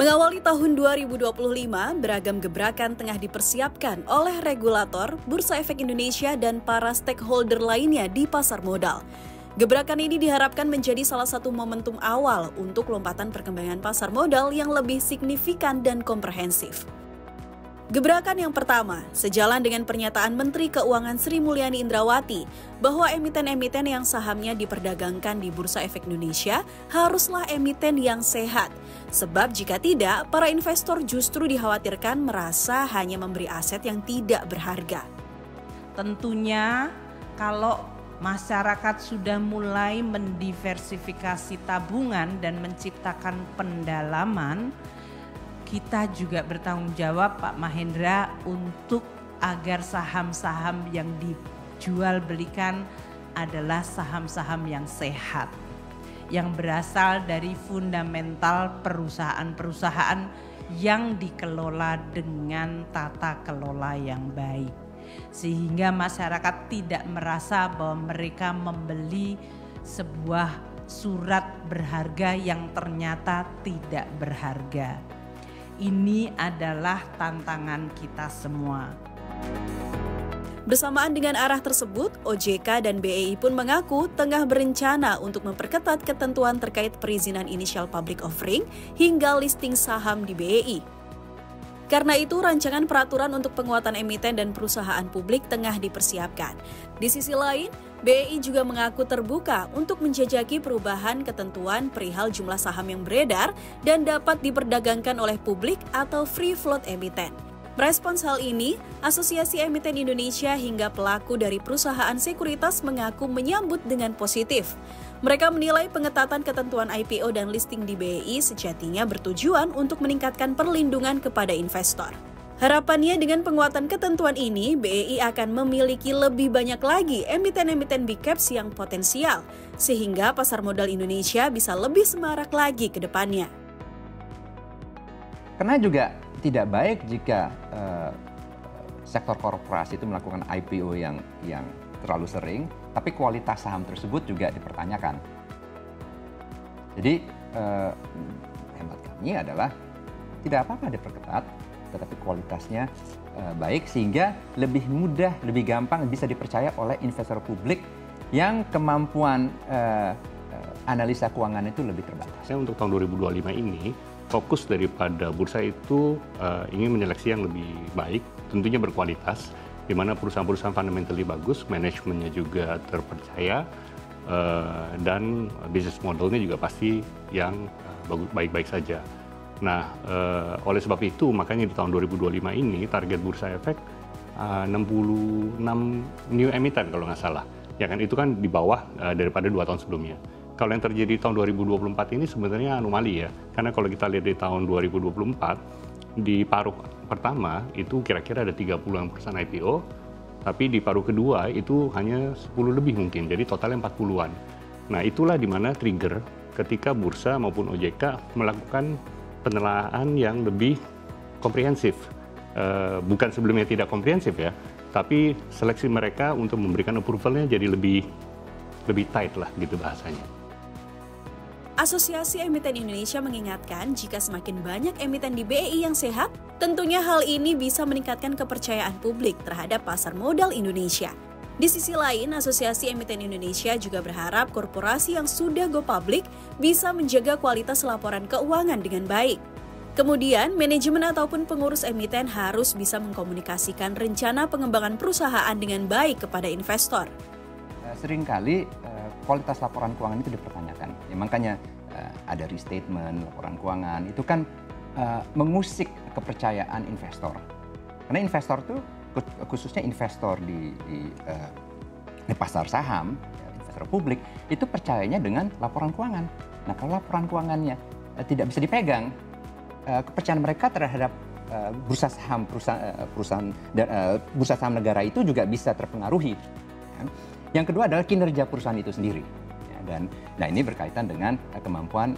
Mengawali tahun 2025, beragam gebrakan tengah dipersiapkan oleh regulator, Bursa Efek Indonesia, dan para stakeholder lainnya di pasar modal. Gebrakan ini diharapkan menjadi salah satu momentum awal untuk lompatan perkembangan pasar modal yang lebih signifikan dan komprehensif. Gebrakan yang pertama, sejalan dengan pernyataan Menteri Keuangan Sri Mulyani Indrawati bahwa emiten-emiten yang sahamnya diperdagangkan di Bursa Efek Indonesia haruslah emiten yang sehat. Sebab jika tidak, para investor justru dikhawatirkan merasa hanya memberi aset yang tidak berharga. Tentunya kalau masyarakat sudah mulai mendiversifikasi tabungan dan menciptakan pendalaman, kita juga bertanggung jawab Pak Mahendra untuk agar saham-saham yang dijual belikan adalah saham-saham yang sehat, yang berasal dari fundamental perusahaan-perusahaan yang dikelola dengan tata kelola yang baik. Sehingga masyarakat tidak merasa bahwa mereka membeli sebuah surat berharga yang ternyata tidak berharga. Ini adalah tantangan kita semua. Bersamaan dengan arah tersebut, OJK dan BEI pun mengaku tengah berencana untuk memperketat ketentuan terkait perizinan initial public offering hingga listing saham di BEI. Karena itu, rancangan peraturan untuk penguatan emiten dan perusahaan publik tengah dipersiapkan. Di sisi lain, BEI juga mengaku terbuka untuk menjajaki perubahan ketentuan perihal jumlah saham yang beredar dan dapat diperdagangkan oleh publik atau free float emiten. Merespons hal ini, Asosiasi Emiten Indonesia hingga pelaku dari perusahaan sekuritas mengaku menyambut dengan positif. Mereka menilai pengetatan ketentuan IPO dan listing di BEI sejatinya bertujuan untuk meningkatkan perlindungan kepada investor. Harapannya dengan penguatan ketentuan ini, BEI akan memiliki lebih banyak lagi emiten-emiten big caps yang potensial, sehingga pasar modal Indonesia bisa lebih semarak lagi ke depannya. Karena juga tidak baik jika sektor korporasi itu melakukan IPO yang terlalu sering, tapi kualitas saham tersebut juga dipertanyakan. Jadi hemat kami adalah tidak apa-apa diperketat, tetapi kualitasnya baik sehingga lebih mudah, lebih gampang bisa dipercaya oleh investor publik yang kemampuan analisa keuangan itu lebih terbatas. Untuk tahun 2025 ini, fokus daripada bursa itu ingin menyeleksi yang lebih baik, tentunya berkualitas, di mana perusahaan-perusahaan fundamentally bagus, manajemennya juga terpercaya, dan bisnis modelnya juga pasti yang baik-baik saja. Nah, oleh sebab itu makanya di tahun 2025 ini target Bursa Efek 66 new emiten kalau nggak salah. Ya kan, itu kan di bawah daripada 2 tahun sebelumnya. Kalau yang terjadi di tahun 2024 ini sebenarnya anomali ya. Karena kalau kita lihat di tahun 2024, di paruh pertama itu kira-kira ada 30-an perusahaan IPO, tapi di paruh kedua itu hanya 10 lebih mungkin, jadi totalnya 40-an. Nah, itulah di mana trigger ketika bursa maupun OJK melakukan penelaahan yang lebih komprehensif. Bukan sebelumnya tidak komprehensif ya, tapi seleksi mereka untuk memberikan approval-nya jadi lebih tight lah gitu bahasanya. Asosiasi Emiten Indonesia mengingatkan jika semakin banyak emiten di BEI yang sehat, tentunya hal ini bisa meningkatkan kepercayaan publik terhadap pasar modal Indonesia. Di sisi lain, Asosiasi Emiten Indonesia juga berharap korporasi yang sudah go public bisa menjaga kualitas laporan keuangan dengan baik. Kemudian, manajemen ataupun pengurus emiten harus bisa mengkomunikasikan rencana pengembangan perusahaan dengan baik kepada investor. Seringkali kualitas laporan keuangan itu dipertanyakan. Ya, makanya ada restatement laporan keuangan itu kan mengusik kepercayaan investor. Karena investor itu khususnya investor di pasar saham, investor publik itu percayanya dengan laporan keuangan. Nah, kalau laporan keuangannya tidak bisa dipegang, kepercayaan mereka terhadap bursa saham negara itu juga bisa terpengaruhi. Yang kedua adalah kinerja perusahaan itu sendiri. Dan ini berkaitan dengan kemampuan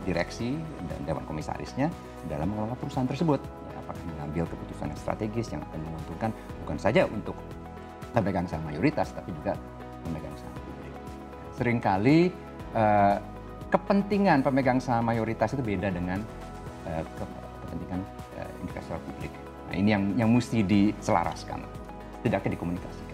direksi dan dewan komisarisnya dalam mengelola perusahaan tersebut. Apakah mengambil keputusan yang strategis yang akan menguntungkan bukan saja untuk pemegang saham mayoritas, tapi juga pemegang saham publik. Seringkali kepentingan pemegang saham mayoritas itu beda dengan kepentingan investor publik. Nah, ini yang mesti diselaraskan, tidaknya dikomunikasikan.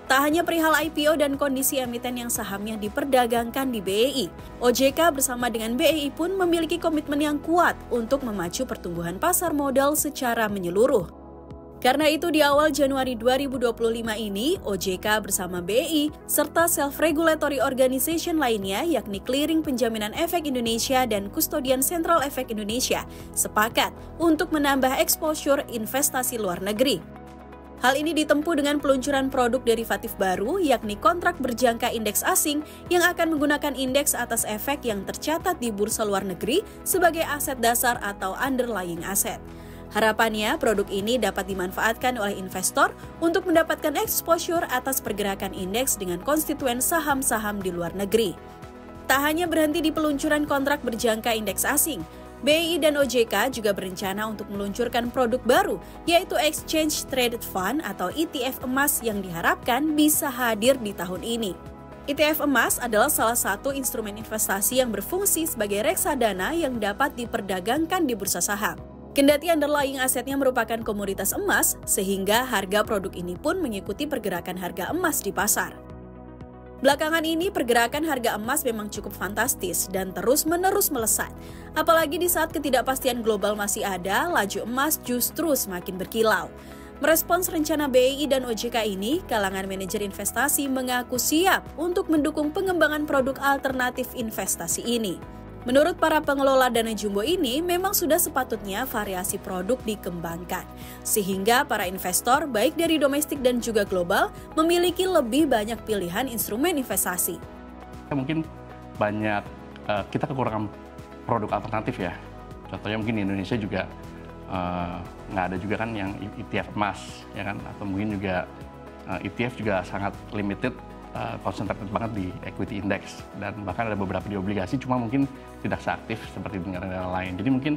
Tak hanya perihal IPO dan kondisi emiten yang sahamnya diperdagangkan di BEI, OJK bersama dengan BEI pun memiliki komitmen yang kuat untuk memacu pertumbuhan pasar modal secara menyeluruh. Karena itu di awal Januari 2025 ini, OJK bersama BEI serta Self-Regulatory Organization lainnya yakni Clearing Penjaminan Efek Indonesia dan Kustodian Sentral Efek Indonesia sepakat untuk menambah exposure investasi luar negeri. Hal ini ditempuh dengan peluncuran produk derivatif baru, yakni kontrak berjangka indeks asing yang akan menggunakan indeks atas efek yang tercatat di bursa luar negeri sebagai aset dasar atau underlying asset. Harapannya, produk ini dapat dimanfaatkan oleh investor untuk mendapatkan exposure atas pergerakan indeks dengan konstituen saham-saham di luar negeri. Tak hanya berhenti di peluncuran kontrak berjangka indeks asing, BEI dan OJK juga berencana untuk meluncurkan produk baru, yaitu Exchange Traded Fund atau ETF emas yang diharapkan bisa hadir di tahun ini. ETF emas adalah salah satu instrumen investasi yang berfungsi sebagai reksadana yang dapat diperdagangkan di bursa saham. Kendati underlying asetnya merupakan komoditas emas, sehingga harga produk ini pun mengikuti pergerakan harga emas di pasar. Belakangan ini pergerakan harga emas memang cukup fantastis dan terus-menerus melesat. Apalagi di saat ketidakpastian global masih ada, laju emas justru semakin berkilau. Merespons rencana BEI dan OJK ini, kalangan manajer investasi mengaku siap untuk mendukung pengembangan produk alternatif investasi ini. Menurut para pengelola dana jumbo ini, memang sudah sepatutnya variasi produk dikembangkan, sehingga para investor baik dari domestik dan juga global memiliki lebih banyak pilihan instrumen investasi. Mungkin banyak kita kekurangan produk alternatif ya. Contohnya mungkin di Indonesia juga nggak ada juga kan yang ETF emas, ya kan? Atau mungkin juga ETF juga sangat limited. Concentrated banget di equity index dan bahkan ada beberapa di obligasi cuma mungkin tidak seaktif seperti di negara lain. Jadi mungkin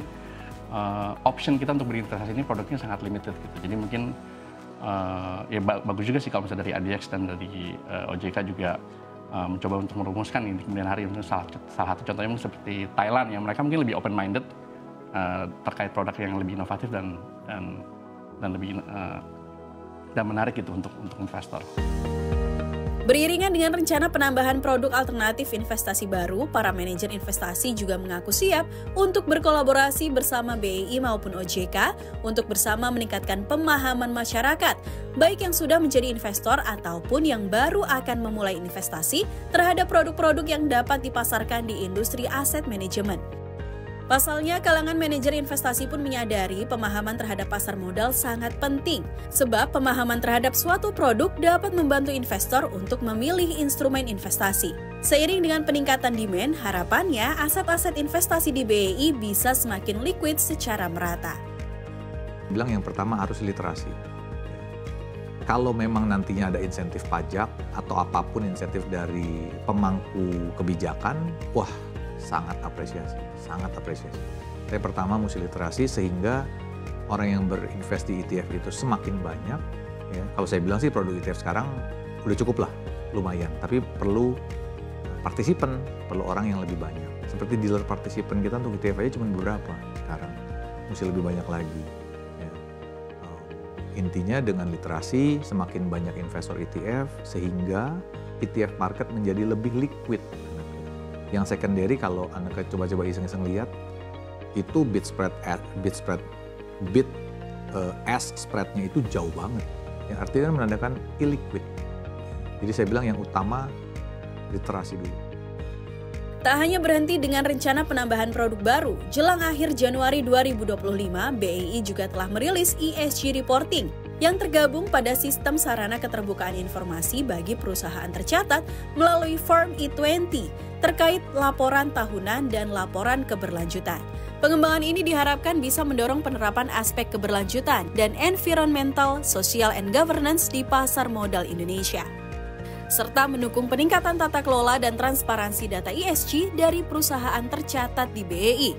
option kita untuk berinvestasi ini produknya sangat limited gitu. Jadi mungkin ya bagus juga sih kalau misalnya dari ADX dan dari OJK juga mencoba untuk merumuskan ini kemudian hari. Salah satu contohnya seperti Thailand yang mereka mungkin lebih open minded terkait produk yang lebih inovatif dan lebih dan menarik gitu untuk investor. Beriringan dengan rencana penambahan produk alternatif investasi baru, para manajer investasi juga mengaku siap untuk berkolaborasi bersama BEI maupun OJK untuk bersama meningkatkan pemahaman masyarakat, baik yang sudah menjadi investor ataupun yang baru akan memulai investasi terhadap produk-produk yang dapat dipasarkan di industri aset manajemen. Pasalnya, kalangan manajer investasi pun menyadari pemahaman terhadap pasar modal sangat penting, sebab pemahaman terhadap suatu produk dapat membantu investor untuk memilih instrumen investasi. Seiring dengan peningkatan demand, harapannya aset-aset investasi di BEI bisa semakin liquid secara merata. Bilang yang pertama harus literasi. Kalau memang nantinya ada insentif pajak atau apapun insentif dari pemangku kebijakan, wah, sangat apresiasi. Tapi pertama mesti literasi sehingga orang yang berinvest di ETF itu semakin banyak. Ya. Kalau saya bilang sih produk ETF sekarang udah cukup lah, lumayan. Tapi perlu partisipan, perlu orang yang lebih banyak. Seperti dealer partisipan kita untuk ETF aja cuma beberapa sekarang, mesti lebih banyak lagi. Ya. Intinya dengan literasi semakin banyak investor ETF sehingga ETF market menjadi lebih liquid. Yang secondary kalau Anda coba-coba iseng-iseng lihat itu bid ask spreadnya itu jauh banget. Yang artinya menandakan illiquid. Jadi saya bilang yang utama literasi dulu. Tak hanya berhenti dengan rencana penambahan produk baru, jelang akhir Januari 2025, BEI juga telah merilis ESG reporting yang tergabung pada sistem sarana keterbukaan informasi bagi perusahaan tercatat melalui Form E20 terkait laporan tahunan dan laporan keberlanjutan. Pengembangan ini diharapkan bisa mendorong penerapan aspek keberlanjutan dan environmental, social, and governance di pasar modal Indonesia, serta mendukung peningkatan tata kelola dan transparansi data ESG dari perusahaan tercatat di BEI.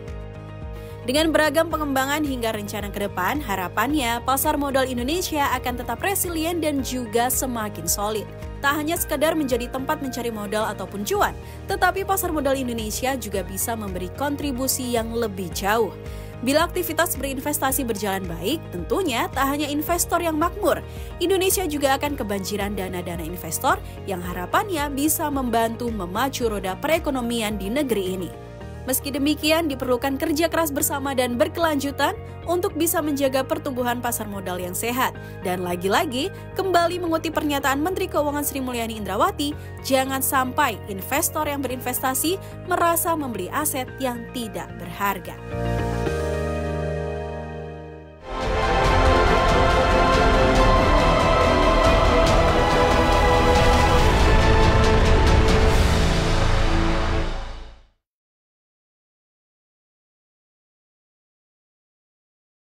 Dengan beragam pengembangan hingga rencana ke depan, harapannya pasar modal Indonesia akan tetap resilient dan juga semakin solid. Tak hanya sekadar menjadi tempat mencari modal ataupun cuan, tetapi pasar modal Indonesia juga bisa memberi kontribusi yang lebih jauh. Bila aktivitas berinvestasi berjalan baik, tentunya tak hanya investor yang makmur, Indonesia juga akan kebanjiran dana-dana investor yang harapannya bisa membantu memacu roda perekonomian di negeri ini. Meski demikian, diperlukan kerja keras bersama dan berkelanjutan untuk bisa menjaga pertumbuhan pasar modal yang sehat. Dan lagi-lagi, kembali mengutip pernyataan Menteri Keuangan Sri Mulyani Indrawati, jangan sampai investor yang berinvestasi merasa membeli aset yang tidak berharga.